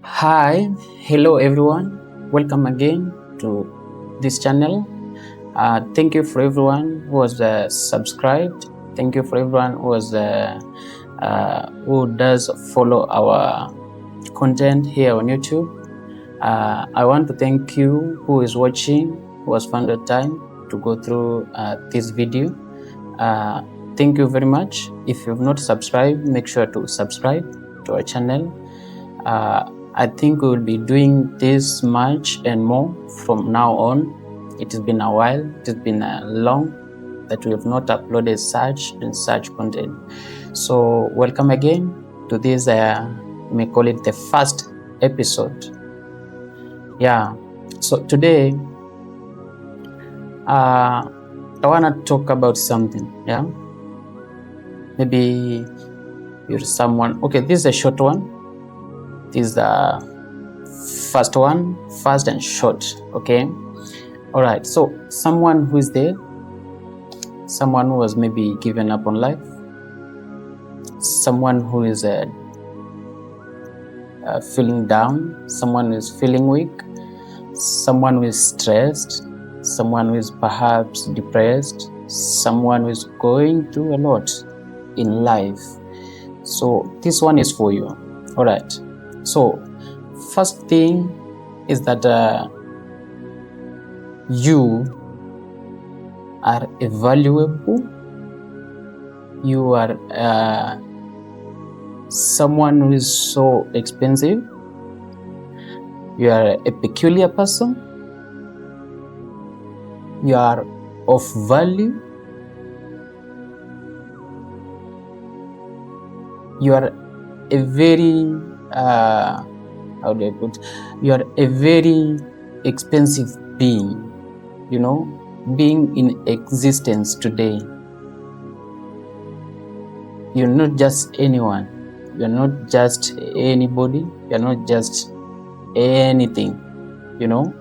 Hi, hello everyone. Welcome again to this channel. Thank you for everyone who was subscribed. Thank you for everyone who does follow our content here on YouTube. I want to thank you who is watching, who has found the time to go through this video. Thank you very much. If you've not subscribed, make sure to subscribe to our channel. I think we will be doing this much and more from now on. It has been a while, it has been long that we have not uploaded such content. So welcome again to this, you may call it the first episode. Yeah, so today I want to talk about something. Yeah, maybe you're someone, okay, this is a short one. This is the first one, fast and short. Okay, all right. So someone who is there, someone who has maybe given up on life, someone who is feeling down, someone who is feeling weak, someone who is stressed, someone who is perhaps depressed, someone who is going through a lot in life. So this one is for you. All right. So first thing is that you are valuable. You are someone who is so expensive. You are a peculiar person. You are of value. You are a very how do I put? You are a very expensive being, being in existence today. You're not just anyone. You're not just anybody. You're not just anything. You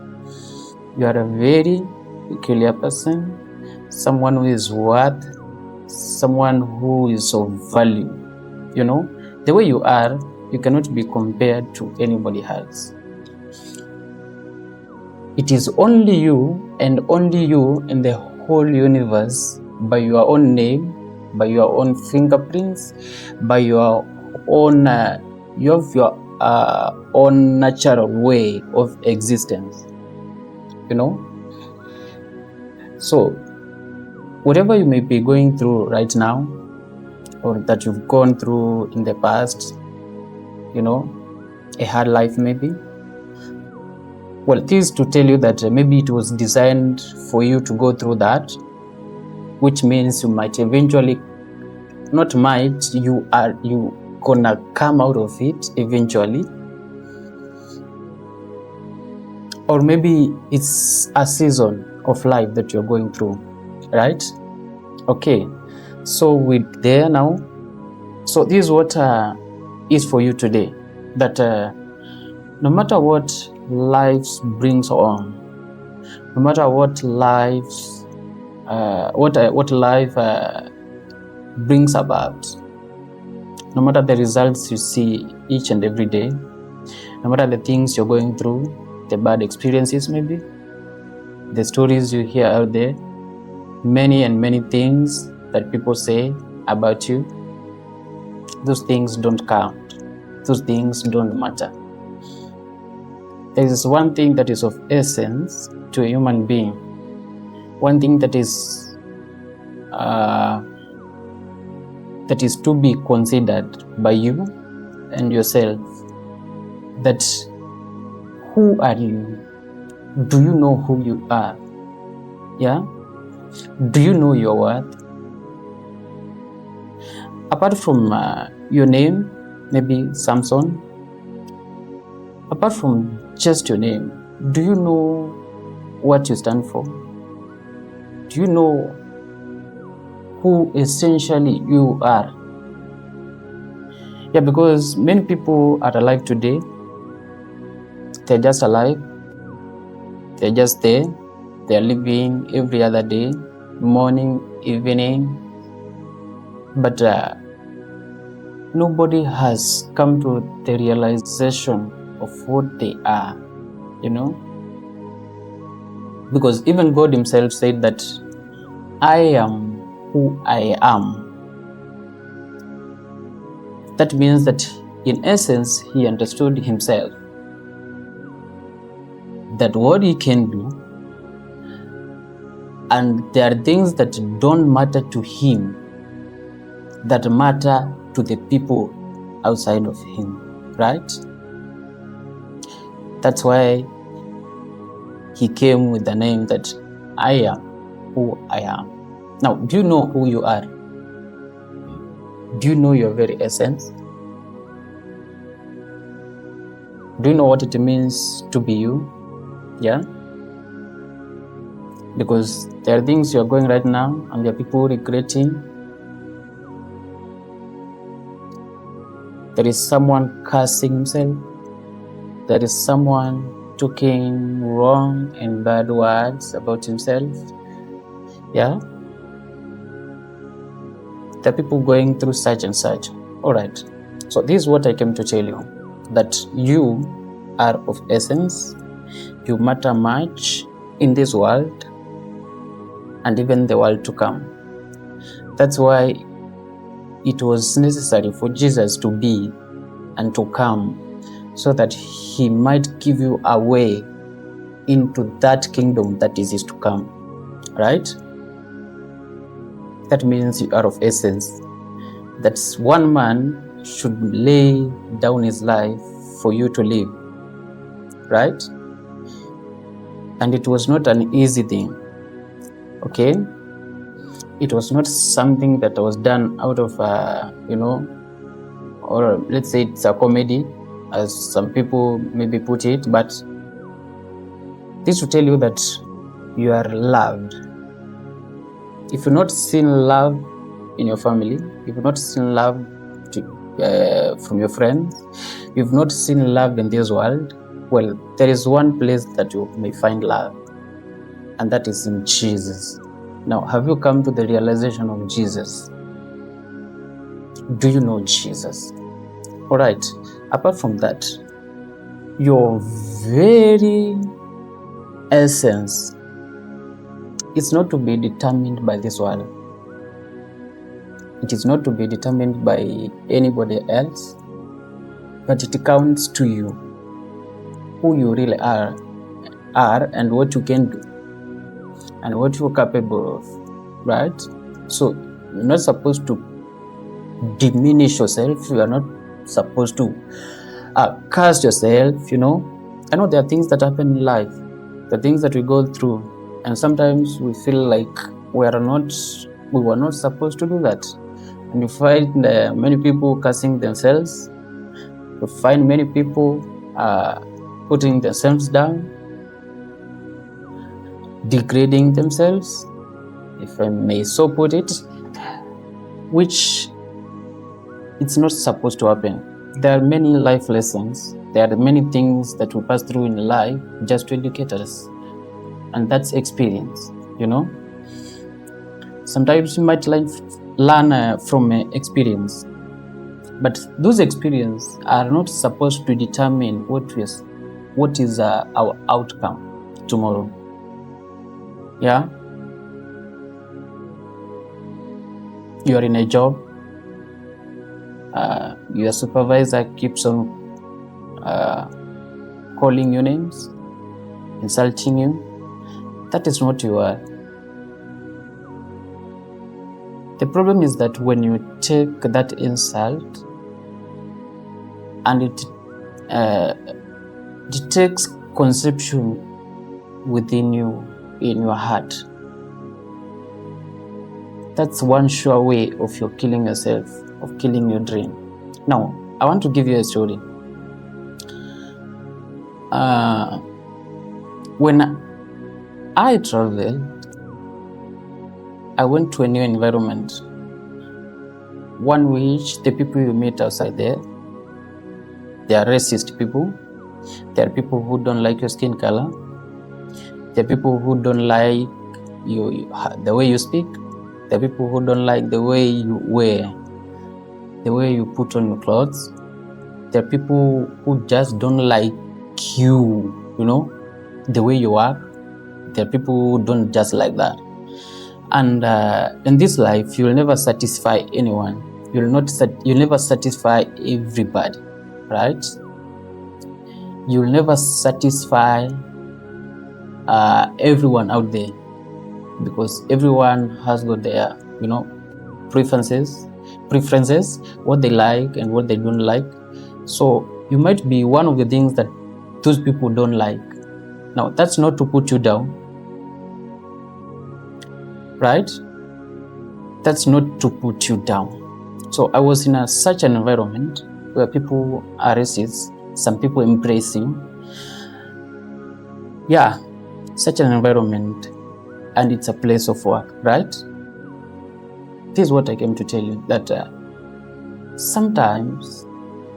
are a very peculiar person, someone who is worth, someone who is of value. The way you are, you cannot be compared to anybody else. It is only you and only you in the whole universe, by your own name, by your own fingerprints, by your own you have your own natural way of existence. So whatever you may be going through right now, or that you've gone through in the past, a hard life maybe, well, this is to tell you that maybe it was designed for you to go through that, which means you might eventually, you gonna come out of it eventually. Or maybe it's a season of life that you're going through, right? Okay, so we're there now. So this is what is for you today, that no matter what life brings on, no matter what life brings about, no matter the results you see each and every day, no matter the things you're going through, the bad experiences maybe, the stories you hear out there, many and many things that people say about you, those things don't count. Those things don't matter. There is one thing that is of essence to a human being, one thing that is to be considered by you and yourself, that who are you? Do you know who you are? Yeah? Do you know your worth? Apart from your name, maybe Samson, apart from just your name, do you know what you stand for? Do you know who essentially you are? Yeah, because many people are alive today. They're just alive. They're just there. They're living every other day, morning, evening. But nobody has come to the realization of what they are, you know. Because even God himself said that I am who I am. That means that in essence, he understood himself, that what he can do, and there are things that don't matter to him that matter to the people outside of him, right? That's why he came with the name that I am who I am. Now, do you know who you are? Do you know your very essence? Do you know what it means to be you? Yeah? Because there are things you're going right now and there are people regretting. There is someone cursing himself. There is someone talking wrong and bad words about himself. Yeah? There are people going through such and such. All right. So this is what I came to tell you, that you are of essence. You matter much in this world and even the world to come. That's why it was necessary for Jesus to be and to come, so that he might give you a way into that kingdom that is to come, right? That means you are of essence. That's one man should lay down his life for you to live, right? And it was not an easy thing, okay? It was not something that was done out of, or let's say it's a comedy, as some people maybe put it, but this will tell you that you are loved. If you've not seen love in your family, if you've not seen love from your friends, you've not seen love in this world, well, there is one place that you may find love, and that is in Jesus. Now, have you come to the realization of Jesus? Do you know Jesus? All right. Apart from that, your very essence is not to be determined by this world. It is not to be determined by anybody else, but it counts to you, who you really are and what you can do and what you're capable of, right? So you're not supposed to diminish yourself. You are not supposed to curse yourself, you know. I know there are things that happen in life, the things that we go through, and sometimes we feel like we were not supposed to do that. And you find many people cursing themselves. You find many people putting themselves down, degrading themselves, if I may so put it, which it's not supposed to happen. There are many life lessons. There are many things that we pass through in life just to educate us. And that's experience, you know. Sometimes you might learn from experience, but those experiences are not supposed to determine what is our outcome tomorrow. Yeah, you are in a job, your supervisor keeps on calling you names, insulting you. That is not you are. The problem is that when you take that insult and it takes conception within you, in your heart, that's one sure way of you killing yourself, of killing your dream. Now, I want to give you a story. When I traveled, I went to a new environment, one which the people you meet outside there, they are racist people. There are people who don't like your skin color. There are people who don't like the way you speak. There are people who don't like the way you wear, the way you put on your clothes. There are people who just don't like you, the way you are. There are people who don't just like that. And in this life, you'll never satisfy anyone. You'll never satisfy everybody, right? You'll never satisfy everyone out there, because everyone has got their, preferences, what they like and what they don't like. So you might be one of the things that those people don't like. Now, that's not to put you down, right? That's not to put you down. So I was in such an environment where people are racist, some people embracing. Yeah, such an environment, and it's a place of work, right? This is what I came to tell you, that sometimes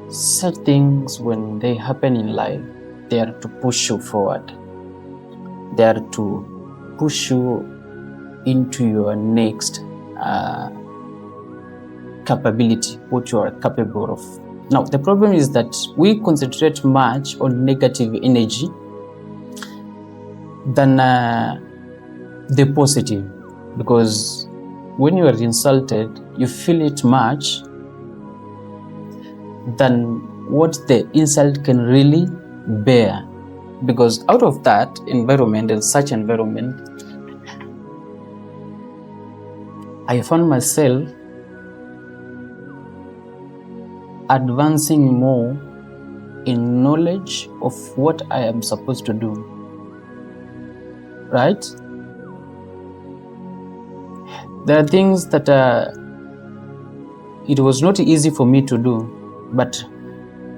such things, when they happen in life, they are to push you forward. They are to push you into your next capability, what you are capable of. Now, the problem is that we concentrate much on negative energy than the positive, because when you are insulted, you feel it much than what the insult can really bear. Because out of that environment, and such environment, I found myself advancing more in knowledge of what I am supposed to do, right? There are things that it was not easy for me to do, but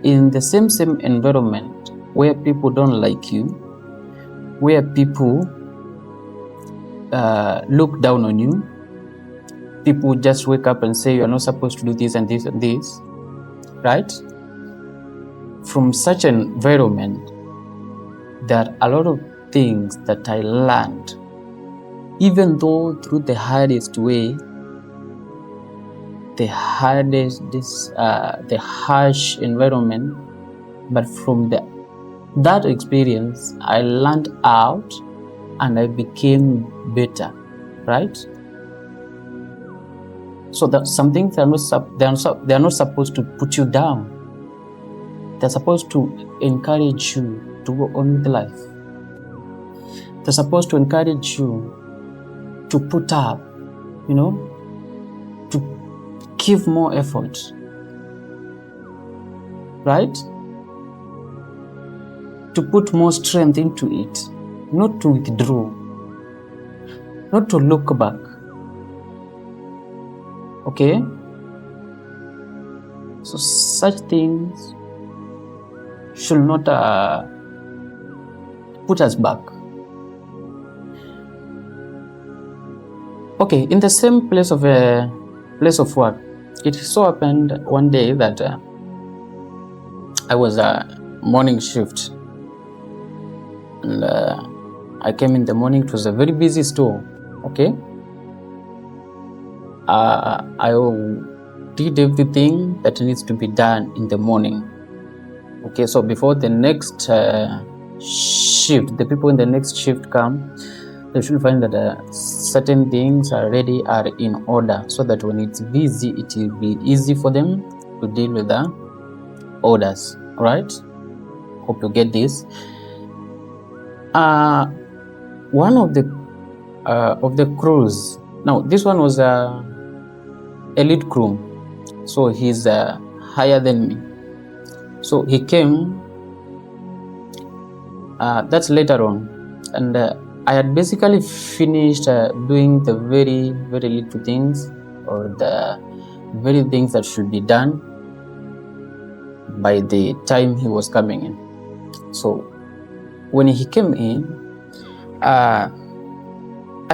in the same environment where people don't like you, where people look down on you, people just wake up and say you are not supposed to do this and this and this, right? From such an environment, there are a lot of things that I learned, even though through the hardest way, the harsh environment, but from that experience, I learned out and I became better, right? So that some things they are not supposed to put you down. They're supposed to encourage you to go on with life. They're supposed to encourage you to put up, to give more effort, right? To put more strength into it, not to withdraw, not to look back. Okay? So such things should not put us back. Okay, in the same place of work, it so happened one day that I was a morning shift, and I came in the morning. It was a very busy store. Okay, I did everything that needs to be done in the morning. Okay, so before the next shift, the people in the next shift come, they should find that certain things are in order, so that when it's busy, it will be easy for them to deal with the orders. Right? Hope you get this. One of the crews. Now, this one was a elite crew, so he's higher than me. So he came. That's later on, and I had basically finished doing the very, very little things, or the very things that should be done by the time he was coming in. So when he came in, I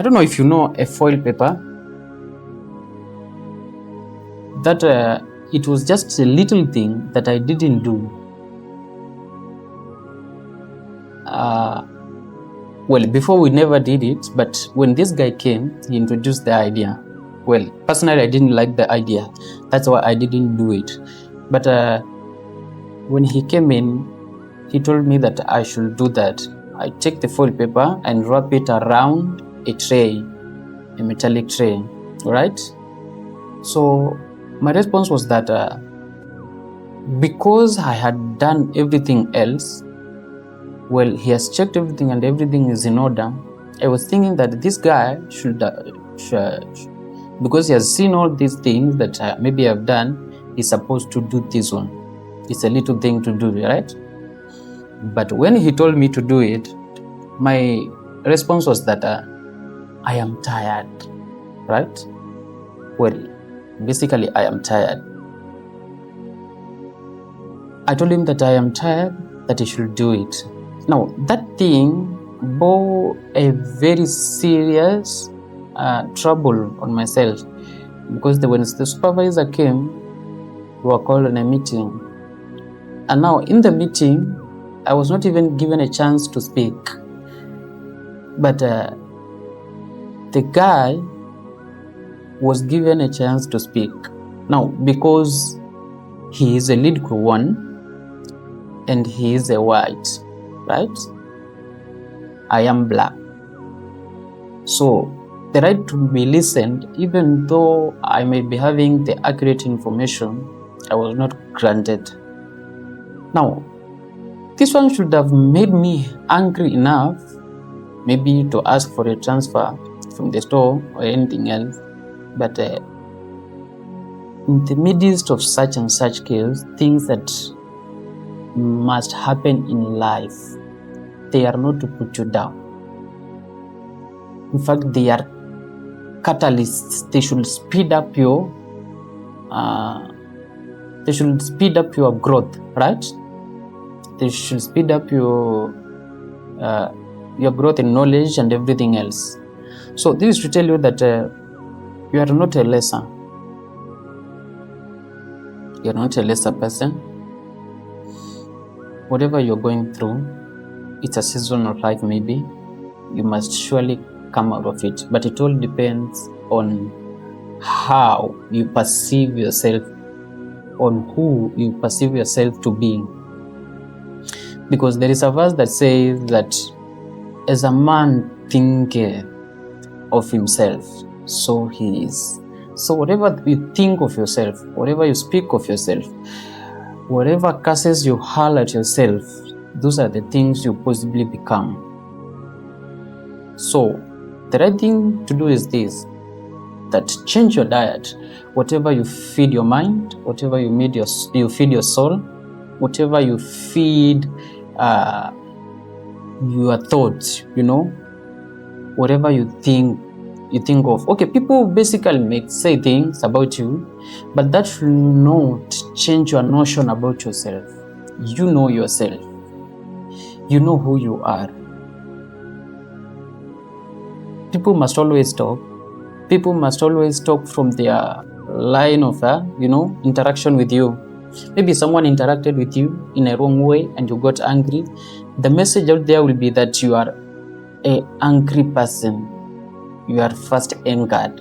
don't know if you know a foil paper, that it was just a little thing that I didn't do. Well, before we never did it, but when this guy came, he introduced the idea. Well, personally, I didn't like the idea. That's why I didn't do it. But When he came in, he told me that I should do that. I take the foil paper and wrap it around a tray, a metallic tray, right? So my response was that because I had done everything else, well, he has checked everything and everything is in order. I was thinking that this guy should because he has seen all these things that maybe I've done, he's supposed to do this one. It's a little thing to do, right? But when he told me to do it, my response was that I am tired, right? Well, basically, I am tired. I told him that I am tired, that he should do it. Now, that thing bore a very serious trouble on myself, because when the supervisor came, we were called on a meeting. And now in the meeting, I was not even given a chance to speak. But the guy was given a chance to speak. Now, because he is a lead crew 1 and he is a white, right? I am black. So the right to be listened, even though I may be having the accurate information, I was not granted. Now, this one should have made me angry enough, maybe to ask for a transfer from the store or anything else. But in the midst of such and such cases, things that must happen in life, they are not to put you down. In fact, they are catalysts. They should speed up your growth, right? They should speed up your growth in knowledge and everything else. So this is to tell you that you are not a lesser. You are not a lesser person. Whatever you're going through, it's a season of life maybe. You must surely come out of it. But it all depends on how you perceive yourself, on who you perceive yourself to be. Because there is a verse that says that as a man thinketh of himself, so he is. So whatever you think of yourself, whatever you speak of yourself, whatever curses you hurl at yourself, those are the things you possibly become. So the right thing to do is this, that change your diet. Whatever you feed your mind, whatever you feed your soul, whatever you feed your thoughts, whatever you think of. Okay, people basically may say things about you, but that should not change your notion about yourself. You know yourself. You know who you are. People must always talk. People must always talk from their line of interaction with you. Maybe someone interacted with you in a wrong way and you got angry. The message out there will be that you are an angry person. You are first angered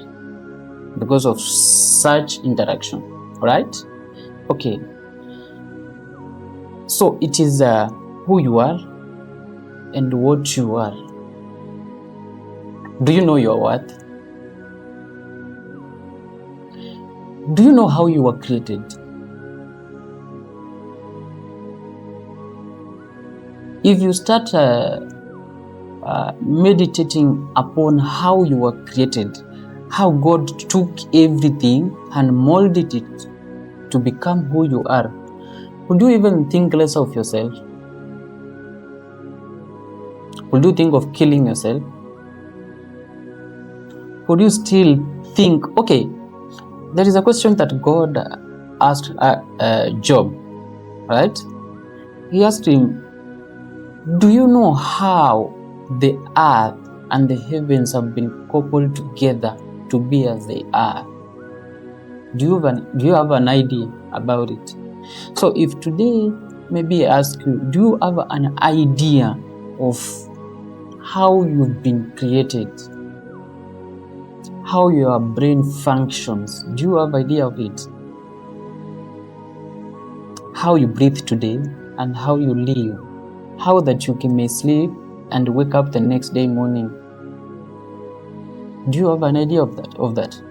because of such interaction, right? Okay. So it is who you are and what you are. Do you know your worth? Do you know how you were created? If you start meditating upon how you were created, how God took everything and molded it to become who you are, would you even think less of yourself? Would you think of killing yourself? Would you still think, okay, there is a question that God asked Job, right? He asked him, do you know how the earth and the heavens have been coupled together to be as they are? Do you have an idea about it? So if today maybe I ask you, do you have an idea of how you've been created? How your brain functions? Do you have an idea of it? how you breathe today and how you live, how that you may sleep and wake up the next day morning. Do you have an idea of that?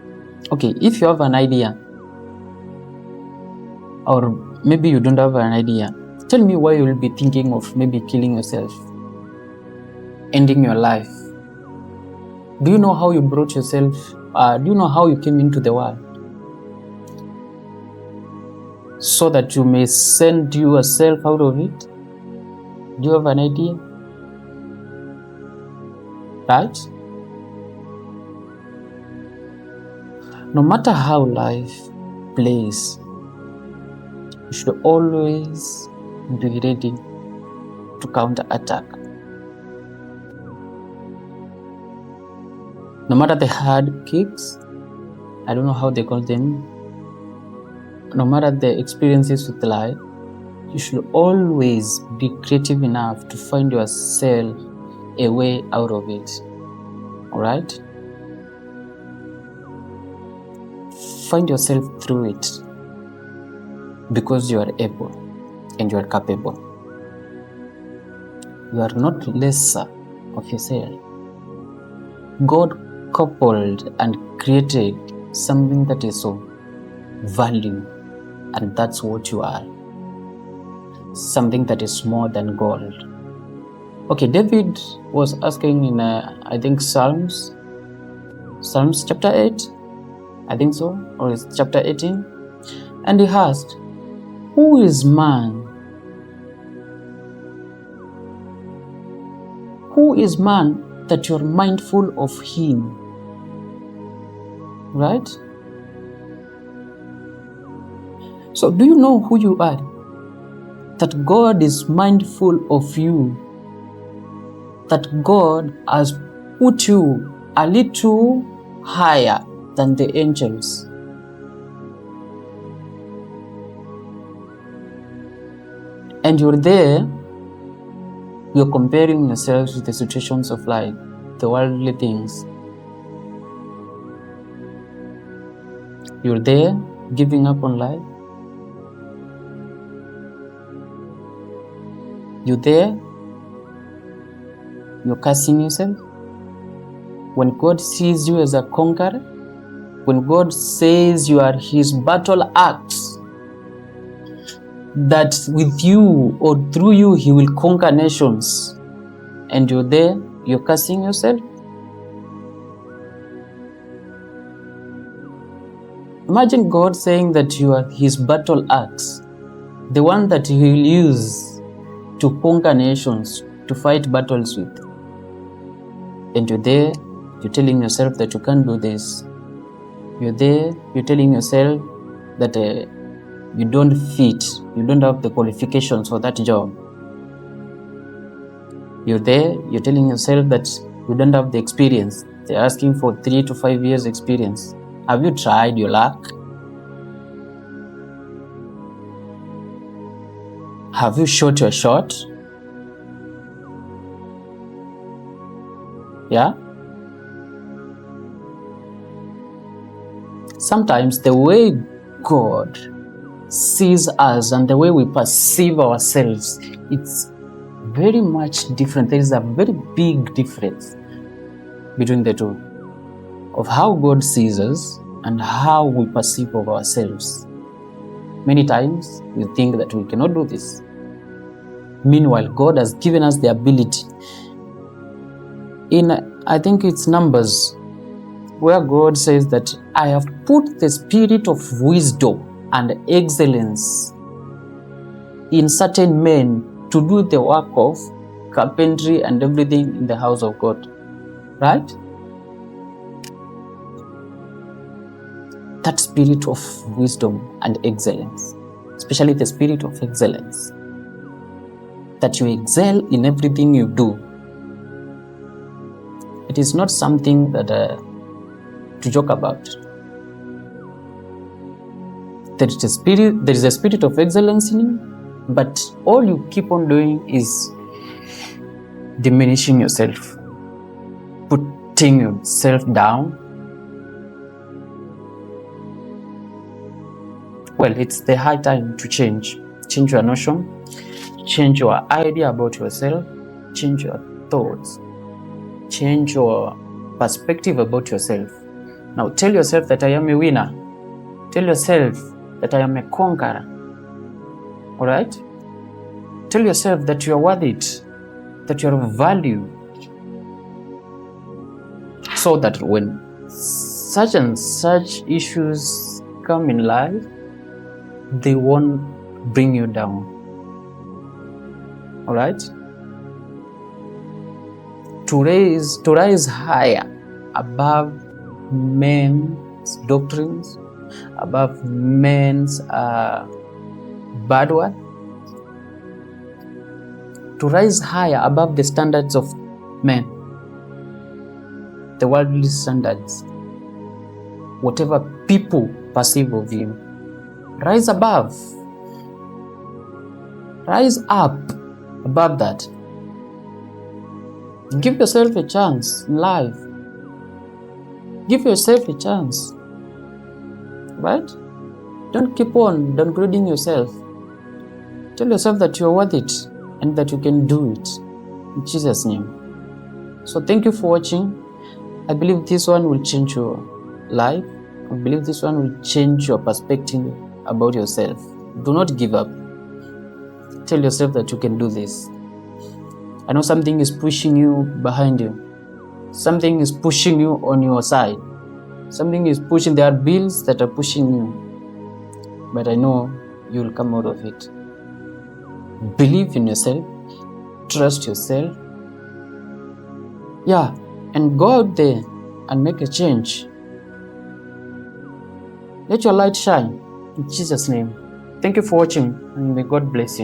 Okay, if you have an idea, or maybe you don't have an idea, tell me why you will be thinking of maybe killing yourself, ending your life. Do you know how you brought yourself? Do you know how you came into the world? So that you may send yourself out of it? Do you have an idea? Right? No matter how life plays, you should always be ready to counter-attack. No matter the hard kicks, I don't know how they call them, no matter the experiences with life, you should always be creative enough to find yourself a way out of it. Alright? Find yourself through it, because you are able and you are capable. You are not lesser of yourself. God coupled and created something that is of value, and that's what you are. Something that is more than gold. Okay, David was asking in I think Psalms chapter 8, I think so, or it's chapter 18, and he asked, who is man? Who is man that you're mindful of him? Right? So do you know who you are? That God is mindful of you. That God has put you a little higher than the angels. And you're there, you're comparing yourselves with the situations of life, the worldly things. You're there, giving up on life. You're there, you're cursing yourself. When God sees you as a conqueror, when God says you are his battle axe, that with you or through you he will conquer nations, and you're there, you're cursing yourself. Imagine God saying that you are his battle axe, the one that he will use to conquer nations, to fight battles with. And you're there, you're telling yourself that you can't do this. You're there, you're telling yourself that you don't fit, you don't have the qualifications for that job. You're there, you're telling yourself that you don't have the experience. They're asking for 3 to 5 years experience. Have you tried your luck? Have you shot your shot? Yeah? Sometimes the way God sees us and the way we perceive ourselves, it's very much different. There is a very big difference between the two, of how God sees us and how we perceive of ourselves. Many times we think that we cannot do this. Meanwhile, God has given us the ability. In, I think it's Numbers, where God says that I have put the spirit of wisdom and excellence in certain men to do the work of carpentry and everything in the house of God. Right? That spirit of wisdom and excellence, especially the spirit of excellence, that you excel in everything you do. It is not something that to joke about. There is a spirit of excellence in you, but all you keep on doing is diminishing yourself, putting yourself down. Well, it's the high time to change change your notion, change your idea about yourself, change your thoughts, change your perspective about yourself. Now tell yourself that I am a winner. Tell yourself that I am a conqueror. All right? Tell yourself that you are worth it, that you are of value, so that when such and such issues come in life, they won't bring you down. All right? To rise higher above men's doctrines, above men's bad word, to rise higher above the standards of men, the worldly standards, whatever people perceive of you. Rise above. Rise up above that. Give yourself a chance in life. Give yourself a chance. Right? Don't keep on downgrading yourself. Tell yourself that you're worth it and that you can do it. In Jesus' name. So thank you for watching. I believe this one will change your life. I believe this one will change your perspective about yourself. Do not give up. Tell yourself that you can do this. I know something is pushing you behind you. Something is pushing you on your side. Something is pushing. There are bills that are pushing you. But I know you will come out of it. Believe in yourself. Trust yourself. Yeah. And go out there and make a change. Let your light shine. In Jesus' name. Thank you for watching, and may God bless you.